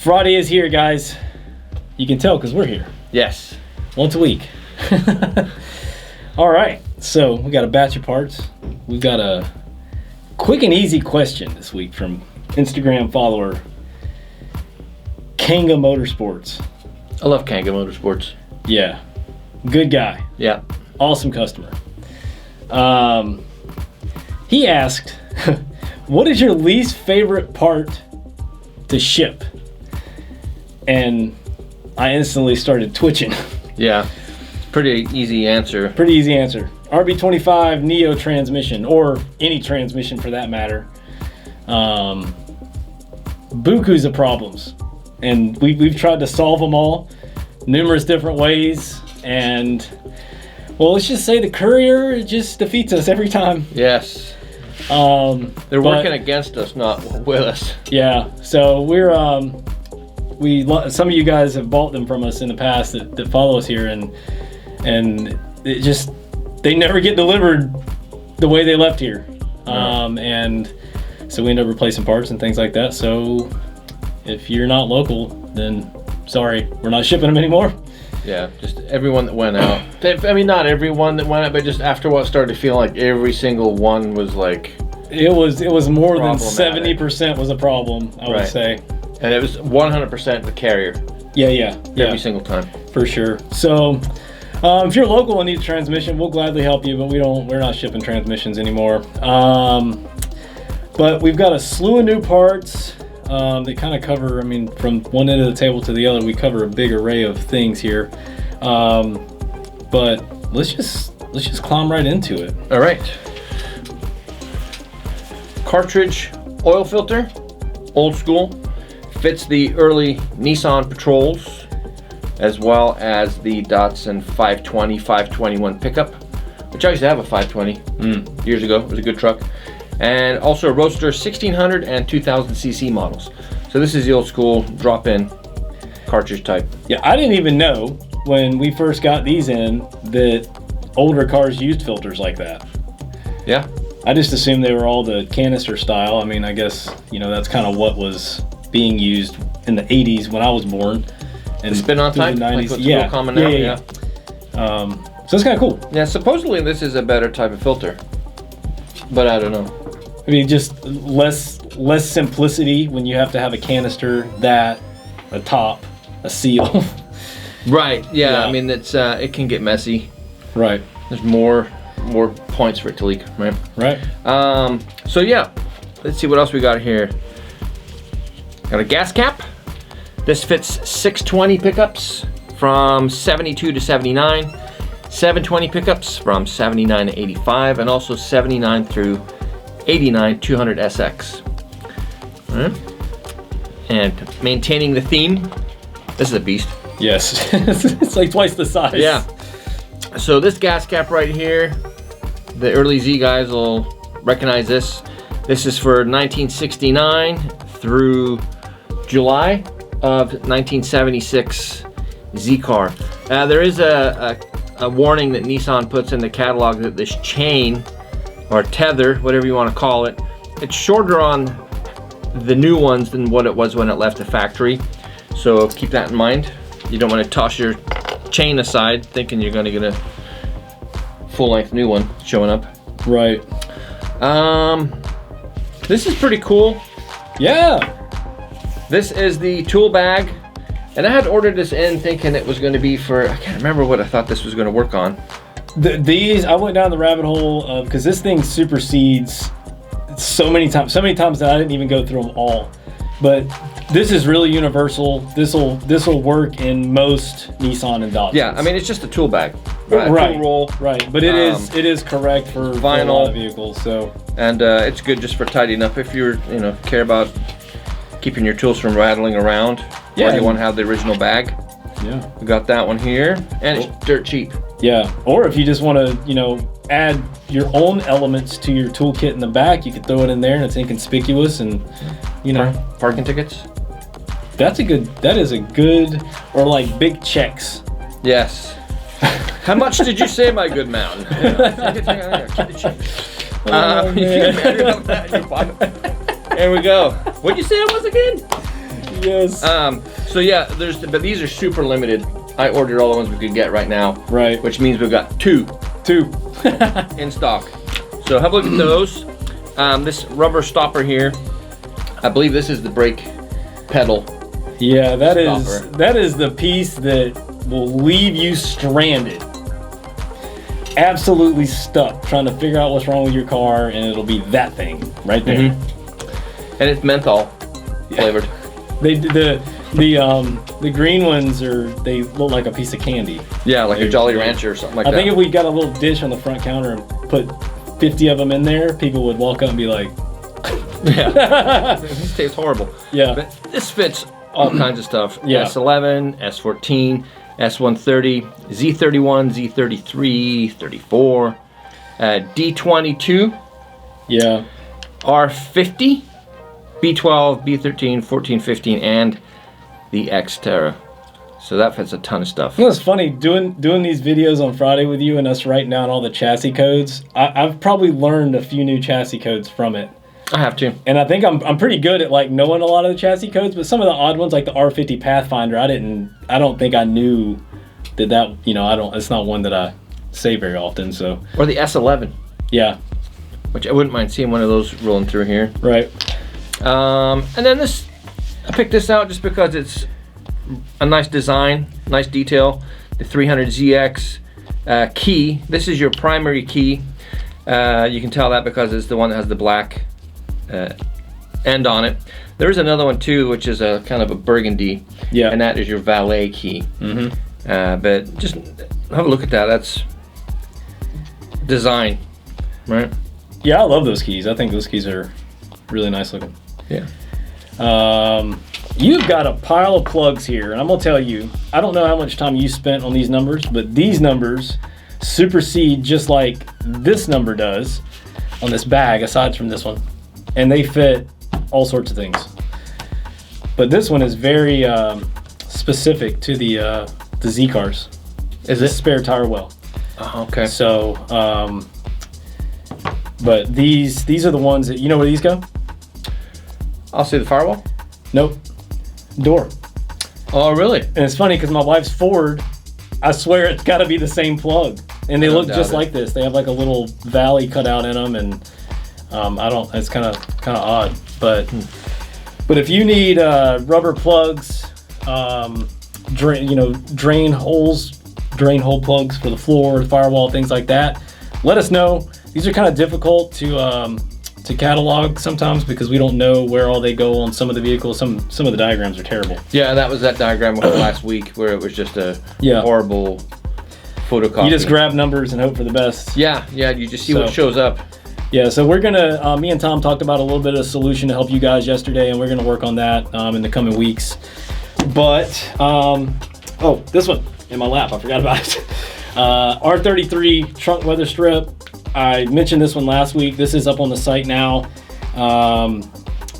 Friday is here, guys. You can tell because we're here. Yes. Once a week. All right. So we got a batch of parts. We've got a quick and easy question this week from Instagram follower Kanga Motorsports. I love Kanga Motorsports. Yeah. Good guy. Yeah. Awesome customer. He asked, what is your least favorite part to ship? And I instantly started twitching. Yeah. Pretty easy answer. Pretty easy answer. RB25 Neo transmission, or any transmission for that matter. Bukus of problems. And we've tried to solve them all numerous different ways. And, well, let's just say the Courier just defeats us every time. Yes. They're working against us, not with us. Yeah. So we're, some of you guys have bought them from us in the past that follow us here, and it just, they never get delivered the way they left here. And so we end up replacing parts and things like that. So if you're not local, then sorry, we're not shipping them anymore. Yeah, just everyone that went out. I mean, not everyone that went out, but just after what started to feel like every single one was like... It was more than 70% was a problem, I would say. And it was 100% the carrier. Yeah. Every single time. For sure. So, if you're local and need a transmission, we'll gladly help you, but we're not shipping transmissions anymore. But we've got a slew of new parts that kind of cover, I mean, from one end of the table to the other, we cover a big array of things here. But let's just climb right into it. All right. Cartridge oil filter, old school. Fits the early Nissan Patrols, as well as the Datsun 520, 521 pickup, which I used to have a 520 years ago. It was a good truck. And also a Roadster 1600 and 2000 cc models. So this is the old school drop-in cartridge type. Yeah, I didn't even know when we first got these in that older cars used filters like that. Yeah. I just assumed they were all the canister style. I mean, I guess, that's kind of what was being used in the 80s when I was born. And the spin-on type? The 90s. Like what's real common now? Yeah. So it's kind of cool. Yeah, supposedly this is a better type of filter, but I don't know. I mean, just less simplicity when you have to have a canister, a top, a seal. Right, yeah. I mean, it's it can get messy. Right. There's more points for it to leak, right? Right. So yeah, let's see what else we got here. Got a gas cap. This fits 620 pickups from 72 to 79, 720 pickups from 79 to 85, and also 79 through 89 200 SX. And maintaining the theme. This is a beast. Yes, it's like twice the size. Yeah. So this gas cap right here, the early Z guys will recognize this. This is for 1969 through July of 1976 Z car. There is a warning that Nissan puts in the catalog that this chain, or tether, whatever you want to call it, it's shorter on the new ones than what it was when it left the factory. So keep that in mind. You don't want to toss your chain aside thinking you're going to get a full-length new one showing up. Right. This is pretty cool. Yeah. This is the tool bag, and I had ordered this in thinking it was going to be for, I can't remember what I thought this was going to work on. These, I went down the rabbit hole because this thing supersedes so many times that I didn't even go through them all. But this is really universal. This will work in most Nissan and Datsun. Yeah, I mean, it's just a tool bag. Right. Tool roll. Right, but it is correct for vinyl, a lot of vehicles. So. And it's good just for tidying up if you're care about keeping your tools from rattling around. Yeah. Or you want to have the original bag. Yeah. We got that one here, and it's dirt cheap. Yeah, or if you just want to, add your own elements to your toolkit in the back, you could throw it in there and it's inconspicuous, and parking tickets. That is a good, or like big checks. Yes. How much did you say, my good man? Keep the change. There we go. What'd you say it was again? Yes. So yeah, but these are super limited. I ordered all the ones we could get right now. Right. Which means we've got two in stock. So have a look at those. This rubber stopper here, I believe this is the brake pedal. Yeah, that stopper. is the piece that will leave you stranded. Absolutely stuck trying to figure out what's wrong with your car, and it'll be that thing right there. And it's menthol flavored. The green ones they look like a piece of candy. Yeah, like a Jolly Rancher or something like that. I think if we got a little dish on the front counter and put 50 of them in there, people would walk up and be like, yeah, this tastes horrible. Yeah. But this fits all kinds of stuff. Yeah. S11, S14, S130, Z31, Z33, 34, D22. Yeah. R50, B12, B13, 14, 15, and the Xterra. So that fits a ton of stuff. You know, it's funny doing these videos on Friday with you and us writing down all the chassis codes. I've probably learned a few new chassis codes from it. I have to. And I think I'm pretty good at like knowing a lot of the chassis codes, but some of the odd ones like the R50 Pathfinder, I don't think I knew that it's not one that I say very often. So. Or the S11. Yeah. Which I wouldn't mind seeing one of those rolling through here. Right. And then I picked this out just because it's a nice design, nice detail. The 300ZX key. This is your primary key. You can tell that because it's the one that has the black end on it. There is another one too, which is a kind of a burgundy. Yeah. And that is your valet key. But just have a look at that. That's design, right? Yeah, I love those keys. I think those keys are really nice looking. Yeah. You've got a pile of plugs here, and I'm gonna tell you, I don't know how much time you spent on these numbers, but these numbers supersede just like this number does on this bag, aside from this one, and they fit all sorts of things. But this one is very specific to the Z cars. Is It's it? a spare tire well. Oh, okay. So, but these are the ones that, you know where these go? I'll see the firewall. Nope. Door. Oh, really? And it's funny because my wife's Ford, I swear it's got to be the same plug. And they I don't look doubt just it. like this. They have like a little valley cut out in them, and it's kind of odd. But if you need rubber plugs, drain hole plugs for the floor, firewall, things like that, let us know. These are kind of difficult to catalog sometimes because we don't know where all they go on some of the vehicles. Some of the diagrams are terrible. Yeah, that was that diagram we had last week where it was just a horrible photocopy. You just grab numbers and hope for the best. Yeah, you just see what shows up. Yeah, so we're gonna, me and Tom talked about a little bit of a solution to help you guys yesterday, and we're gonna work on that in the coming weeks. But, this one in my lap, I forgot about it. R33 trunk weather strip. I mentioned this one last week. This is up on the site now. A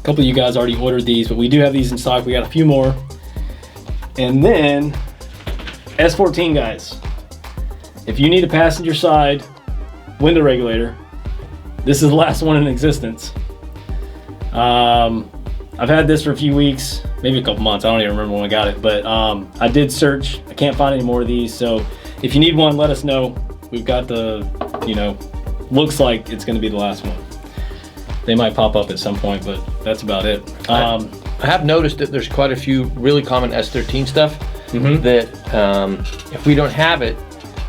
couple of you guys already ordered these, but we do have these in stock. We got a few more. And then S14 guys. If you need a passenger side window regulator, this is the last one in existence. I've had this for a few weeks, maybe a couple months. I don't even remember when I got it, but I did search. I can't find any more of these. So if you need one, let us know. We've got looks like it's going to be the last one. They might pop up at some point, but that's about it. I have noticed that there's quite a few really common S13 stuff that if we don't have it,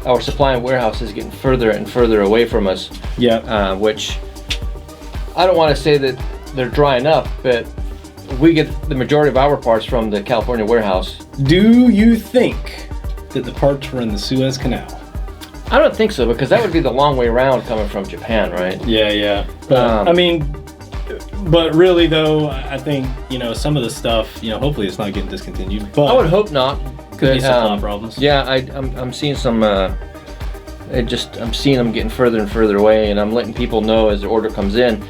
our supply and warehouse is getting further and further away from us. Yeah. Which I don't want to say that they're drying up, but we get the majority of our parts from the California warehouse. Do you think that the parts were in the Suez Canal? I don't think so, because that would be the long way around coming from Japan, right? Yeah. But but really though, I think some of the stuff, hopefully it's not getting discontinued. But I would hope not. Could be supply problems. Yeah, I'm seeing some. I'm seeing them getting further and further away, and I'm letting people know as the order comes in.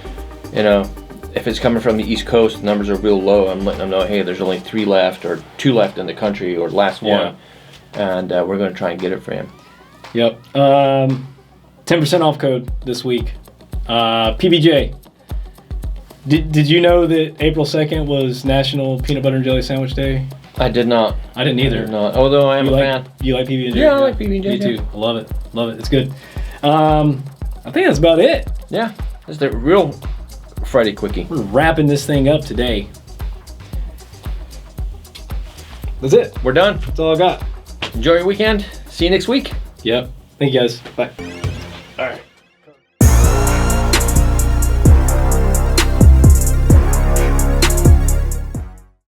If it's coming from the East Coast, numbers are real low. I'm letting them know, hey, there's only 3 left or 2 left in the country, or last one, and we're going to try and get it for him. Yep. 10% off code this week. PBJ. Did you know that April 2nd was National Peanut Butter and Jelly Sandwich Day? I did not. I didn't either. I did not. Although I am a fan. You like PB&J? Yeah, I like PB&J. Me too. I love it. Love it. It's good. I think that's about it. Yeah, that's the real Friday quickie. We're wrapping this thing up today. That's it. We're done. That's all I got. Enjoy your weekend. See you next week. Yep. Thank you guys. Bye.